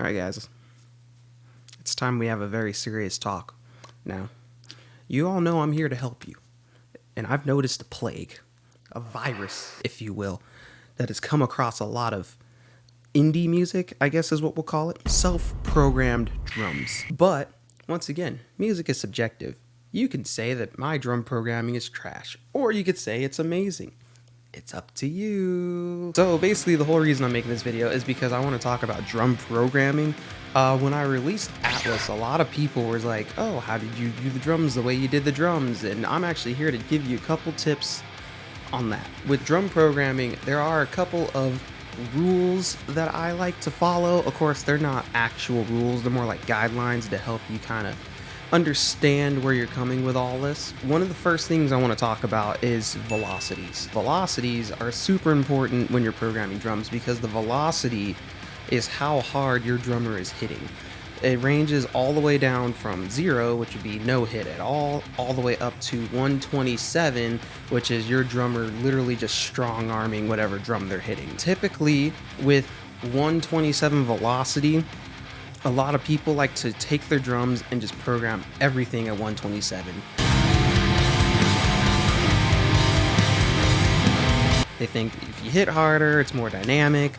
Alright guys, it's time we have a very serious talk. Now, you all know I'm here to help you, and I've noticed a plague, a virus, if you will, that has come across a lot of indie music, I guess is what we'll call it, self-programmed drums. But, once again, music is subjective. You can say that my drum programming is trash, or you could say it's amazing. It's up to you. So basically the whole reason I'm making this video is because I want to talk about drum programming. When I released Atlas, a lot of people were like, oh, how did you do the drums the way you did the drums? And I'm actually here to give you a couple tips on that. With drum programming, there are a couple of rules that I like to follow. Of course, they're not actual rules. They're more like guidelines to help you kind of understand where you're coming with all this. One of the first things I want to talk about is velocities. Velocities are super important when you're programming drums because the velocity is how hard your drummer is hitting. It ranges all the way down from 0, which would be no hit at all the way up to 127, which is your drummer literally just strong arming whatever drum they're hitting. Typically with 127 velocity, a lot of people like to take their drums and just program everything at 127. They think if you hit harder, it's more dynamic,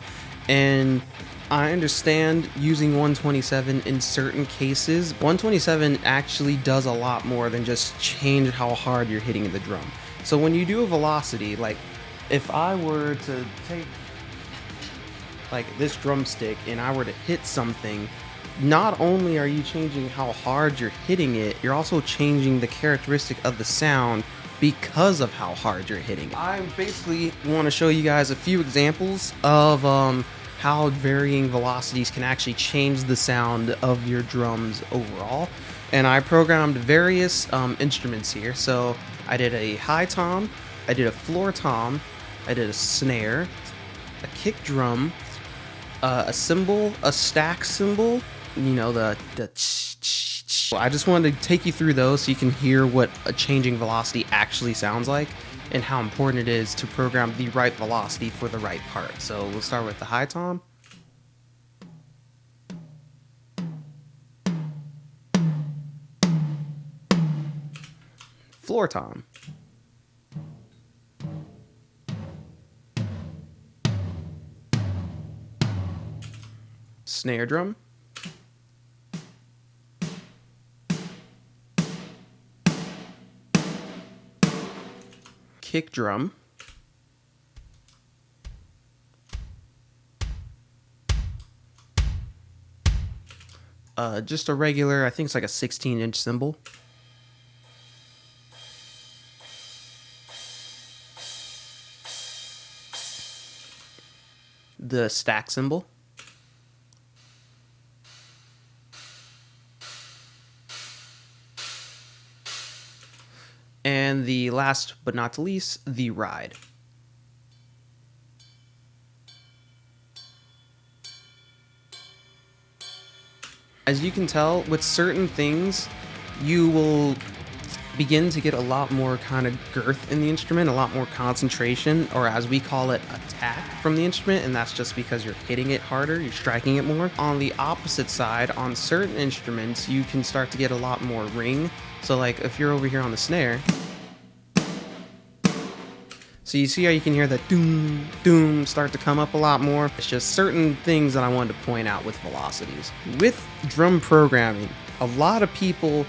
and I understand using 127 in certain cases. 127 actually does a lot more than just change how hard you're hitting the drum. So when you do a velocity, like if I were to take like this drumstick and I were to hit something, not only are you changing how hard you're hitting it, you're also changing the characteristic of the sound because of how hard you're hitting it. I basically want to show you guys a few examples of how varying velocities can actually change the sound of your drums overall. And I programmed various instruments here. So I did a high tom, I did a floor tom, I did a snare, a kick drum, a cymbal, a stack cymbal, you know, the I just wanted to take you through those so you can hear what a changing velocity actually sounds like and how important it is to program the right velocity for the right part. So we'll start with the high tom. Floor tom. Snare drum. Kick drum. Just a regular, I think it's like a 16-inch cymbal. The stack cymbal. And the last but not least, the ride. As you can tell, with certain things, you will begin to get a lot more kind of girth in the instrument, a lot more concentration, or as we call it, attack from the instrument, and that's just because you're hitting it harder, you're striking it more. On the opposite side, on certain instruments, you can start to get a lot more ring. So like if you're over here on the snare, so you see how you can hear that doom, doom start to come up a lot more. It's just certain things that I wanted to point out with velocities. With drum programming, a lot of people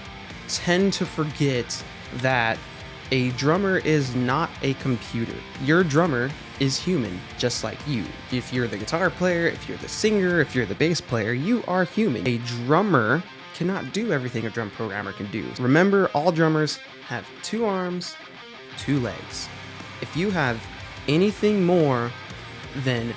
tend to forget that a drummer is not a computer. Your drummer is human, just like you. If you're the guitar player, if you're the singer, if you're the bass player, you are human. A drummer cannot do everything a drum programmer can do. Remember, all drummers have 2 arms, 2 legs. If you have anything more than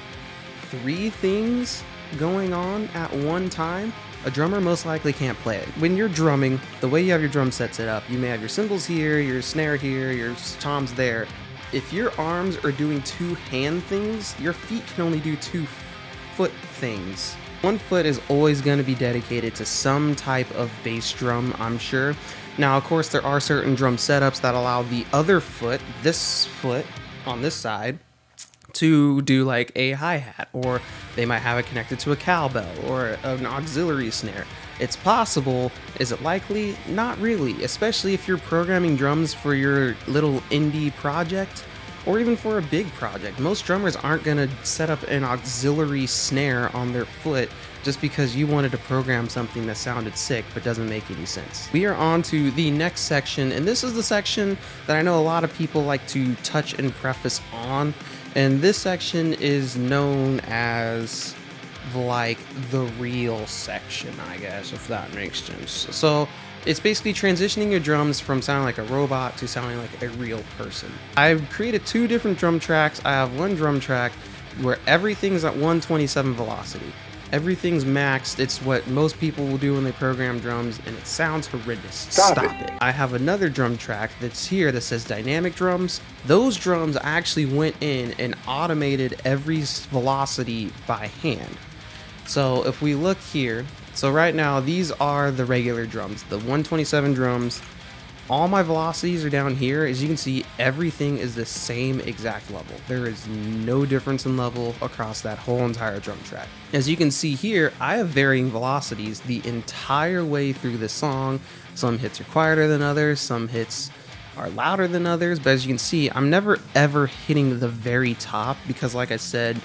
3 things going on at one time, a drummer most likely can't play it. When you're drumming, the way you have your drum set set up, you may have your cymbals here, your snare here, your toms there. If your arms are doing 2 hand things, your feet can only do 2 foot things. One foot is always going to be dedicated to some type of bass drum, I'm sure. Now, of course, there are certain drum setups that allow the other foot, this foot on this side, to do like a hi-hat, or they might have it connected to a cowbell or an auxiliary snare. It's possible. Is it likely? Not really, especially if you're programming drums for your little indie project or even for a big project. Most drummers aren't going to set up an auxiliary snare on their foot just because you wanted to program something that sounded sick but doesn't make any sense. We are on to the next section, and this is the section that I know a lot of people like to touch and preface on, and this section is known as like the real section, I guess, if that makes sense. So it's basically transitioning your drums from sounding like a robot to sounding like a real person. I've created 2 different drum tracks. I have one drum track where everything's at 127 velocity. Everything's maxed. It's what most people will do when they program drums, and it sounds horrendous. Stop it. I have another drum track that's here that says dynamic drums. Those drums actually went in and automated every velocity by hand. So if we look here, so right now these are the regular drums, the 127 drums. All my velocities are down here. As you can see, everything is the same exact level. There is no difference in level across that whole entire drum track. As you can see here, I have varying velocities the entire way through the song. Some hits are quieter than others, some hits are louder than others, but as you can see, I'm never ever hitting the very top because, like I said,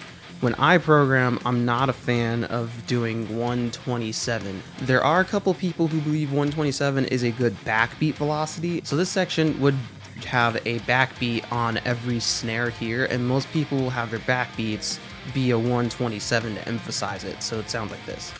when I program, I'm not a fan of doing 127. There are a couple people who believe 127 is a good backbeat velocity. So this section would have a backbeat on every snare here, and most people will have their backbeats be a 127 to emphasize it. So it sounds like this.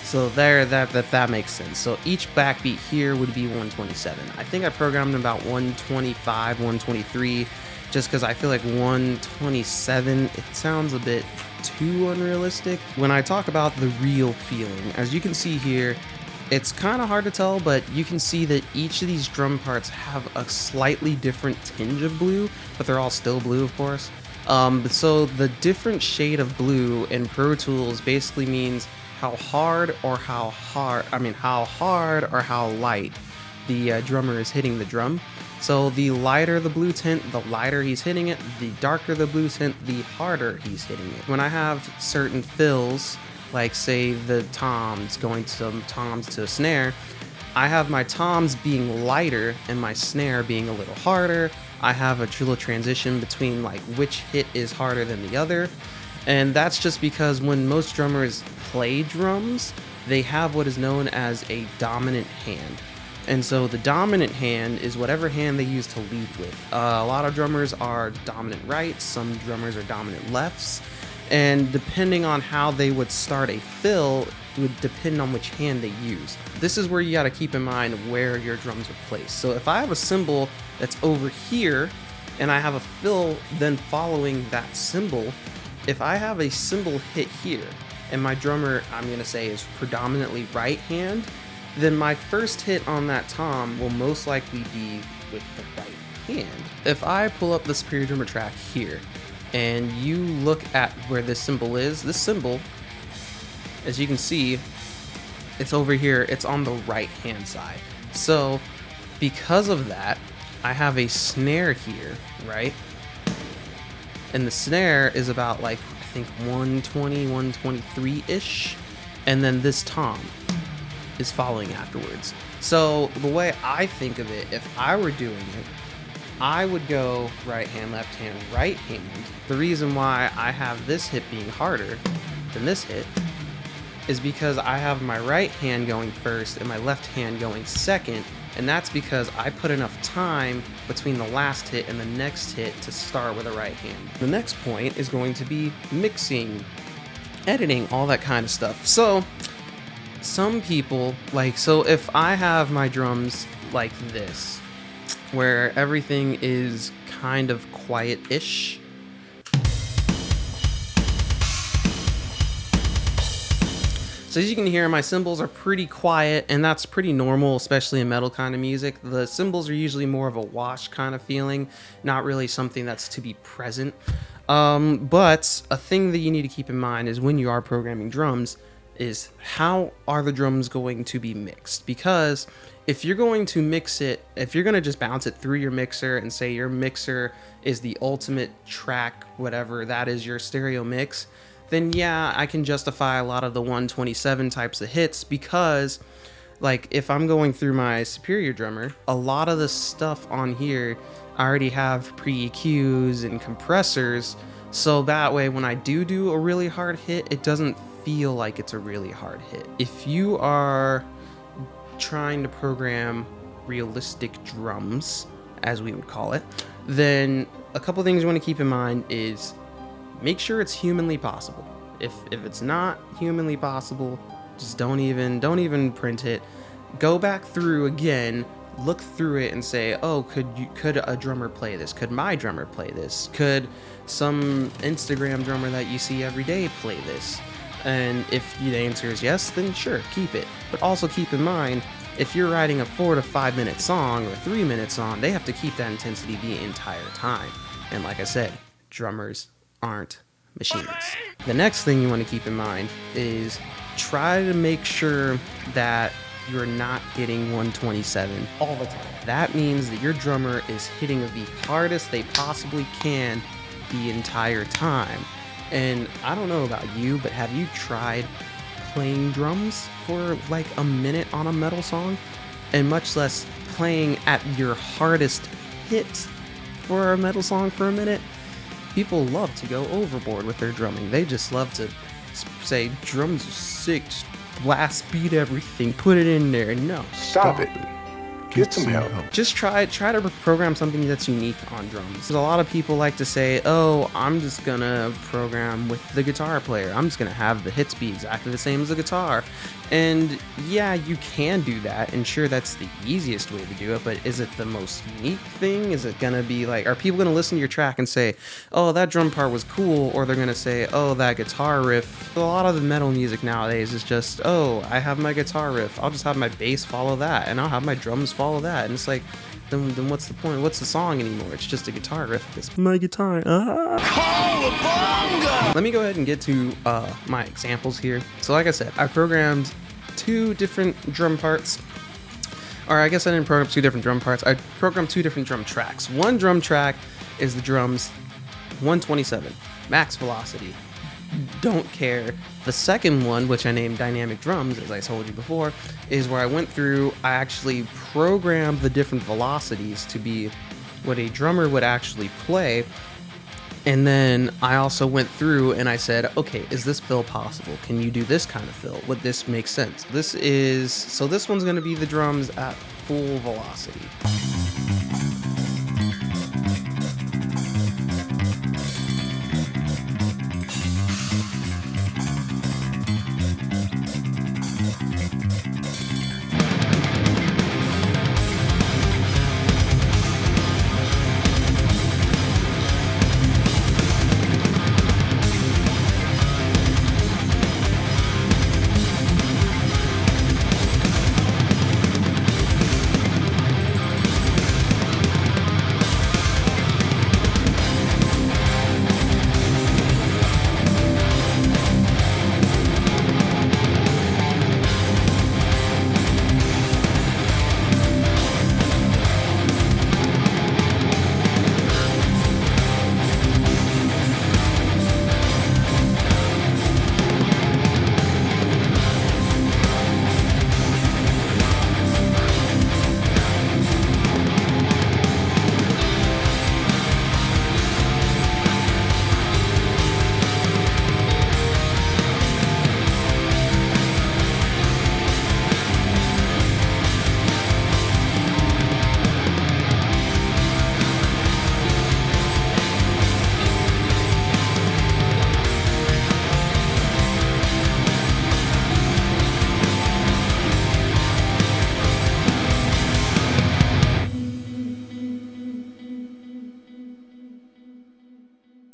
So there, that makes sense. So each backbeat here would be 127. I think I programmed about 125, 123, just because I feel like 127, it sounds a bit too unrealistic. When I talk about the real feeling, as you can see here, it's kind of hard to tell, but you can see that each of these drum parts have a slightly different tinge of blue, but they're all still blue, of course. So the different shade of blue in Pro Tools basically means how hard or how light the drummer is hitting the drum. So the lighter the blue tint, the lighter he's hitting it. The darker the blue tint, the harder he's hitting it. When I have certain fills, like say the toms, going to toms to a snare, I have my toms being lighter and my snare being a little harder. I have a little transition between like which hit is harder than the other. And that's just because when most drummers play drums, they have what is known as a dominant hand. And so the dominant hand is whatever hand they use to lead with. A lot of drummers are dominant rights, some drummers are dominant lefts, and depending on how they would start a fill, it would depend on which hand they use. This is where you gotta keep in mind where your drums are placed. So if I have a cymbal that's over here, and I have a fill then following that cymbal, if I have a cymbal hit here, and my drummer, I'm gonna say, is predominantly right hand, then my first hit on that tom will most likely be with the right hand. If I pull up the Superior Drummer track here, and you look at where this cymbal is, this cymbal, as you can see, it's over here, it's on the right hand side. So because of that, I have a snare here, right? And the snare is about like, I think 120, 123-ish. And then this tom is following afterwards. So the way I think of it, if I were doing it, I would go right hand, left hand, right hand. The reason why I have this hit being harder than this hit is because I have my right hand going first and my left hand going second. And that's because I put enough time between the last hit and the next hit to start with a right hand. The next point is going to be mixing, editing, all that kind of stuff. So some people so if I have my drums like this, where everything is kind of quiet-ish, So as you can hear, my cymbals are pretty quiet, and that's pretty normal, especially in metal kind of music. The cymbals are usually more of a wash kind of feeling, not really something that's to be present. But a thing that you need to keep in mind is when you are programming drums is how are the drums going to be mixed? Because if you're going to mix it, if you're going to just bounce it through your mixer and say your mixer is the ultimate track, whatever that is, your stereo mix, then yeah, I can justify a lot of the 127 types of hits, because like if I'm going through my Superior Drummer, a lot of the stuff on here I already have pre-EQs and compressors, so that way when I do a really hard hit, it doesn't feel like it's a really hard hit. If you are trying to program realistic drums, as we would call it, then a couple things you want to keep in mind is make sure it's humanly possible. If it's not humanly possible, just don't even print it. Go back through again, look through it and say, oh, could a drummer play this? Could my drummer play this? Could some Instagram drummer that you see every day play this? And if the answer is yes, then sure, keep it. But also keep in mind, if you're writing a 4 to 5 minute song or a 3 minute song, they have to keep that intensity the entire time. And like I said, drummers aren't machines. The next thing you want to keep in mind is try to make sure that you're not hitting 127 all the time. That means that your drummer is hitting the hardest they possibly can the entire time. And I don't know about you, but have you tried playing drums for like a minute on a metal song? And much less playing at your hardest hit for a metal song for a minute? People love to go overboard with their drumming. They just love to say, drums are sick, just blast beat everything, put it in there. No. Stop it. Get some help. Just try to program something that's unique on drums. A lot of people like to say, oh, I'm just gonna program with the guitar player. I'm just gonna have the hits be exactly the same as the guitar. And yeah, you can do that, and sure, that's the easiest way to do it, but is it the most unique thing? Is it gonna be like, are people gonna listen to your track and say, oh, that drum part was cool, or they're gonna say, oh, that guitar riff? A lot of the metal music nowadays is just, oh, I have my guitar riff, I'll just have my bass follow that, and I'll have my drums follow that, and it's like, then what's the point? What's the song anymore? It's just a guitar riff. It's my guitar. Let me go ahead and get to my examples here. So like I said, I programmed 2 different drum parts. Or I guess I didn't program 2 different drum parts. I programmed 2 different drum tracks. One drum track is the drums 127, max velocity. Don't care. The second one, which I named Dynamic Drums, as I told you before, is where I went through, I actually programmed the different velocities to be what a drummer would actually play. And then I also went through and I said, okay, is this fill possible? Can you do this kind of fill? Would this make sense? So this one's going to be the drums at full velocity.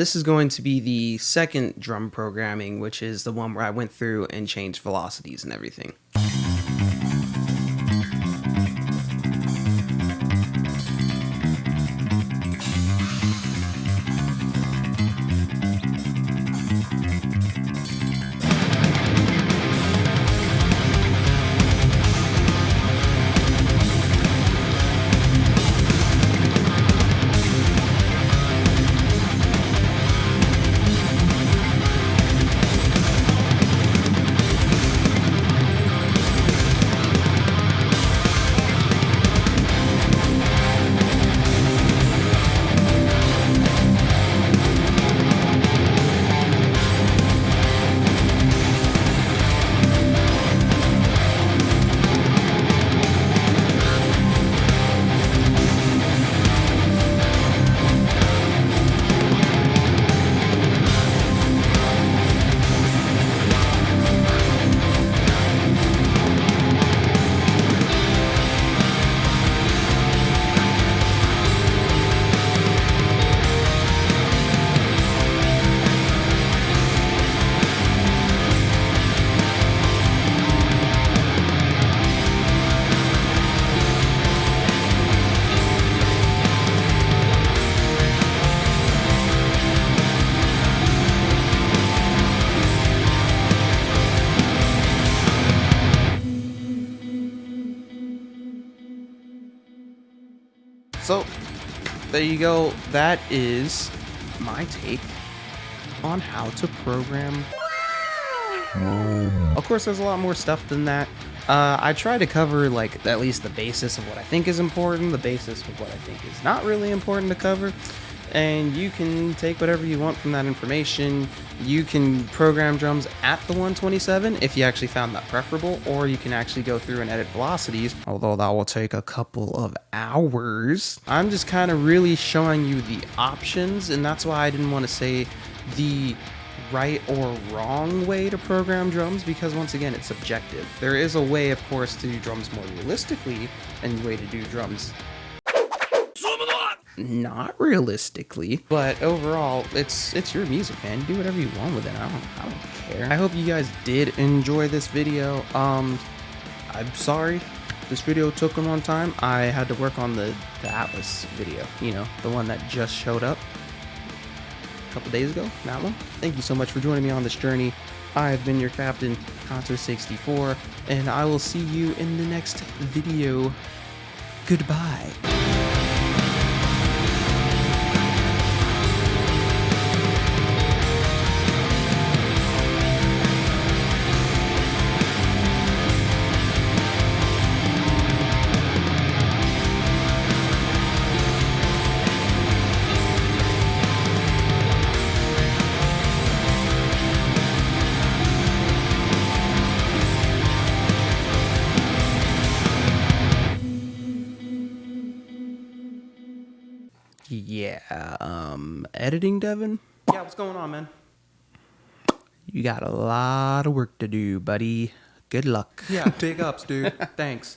This is going to be the second drum programming, which is the one where I went through and changed velocities and everything. So, there you go. That is my take on how to program. Of course, there's a lot more stuff than that. I try to cover, like, at least the basis of what I think is important, the basis of what I think is not really important to cover, and you can take whatever you want from that information. You can program drums at the 127 if you actually found that preferable, or you can actually go through and edit velocities, although that will take a couple of hours. I'm just kind of really showing you the options, and that's why I didn't want to say the right or wrong way to program drums, because once again, it's subjective. There is a way, of course, to do drums more realistically, and a way to do drums not realistically, but overall, it's your music, man. Do whatever you want with it. I don't care. I hope you guys did enjoy this video. I'm sorry this video took a long time. I had to work on the Atlas video, you know, the one that just showed up a couple days ago, that one. Thank you so much for joining me on this journey. I have been your captain, Conto64, and I will see you in the next video. Goodbye. Yeah, editing, Devin? Yeah, what's going on, man? You got a lot of work to do, buddy. Good luck. Yeah, big ups, dude. Thanks.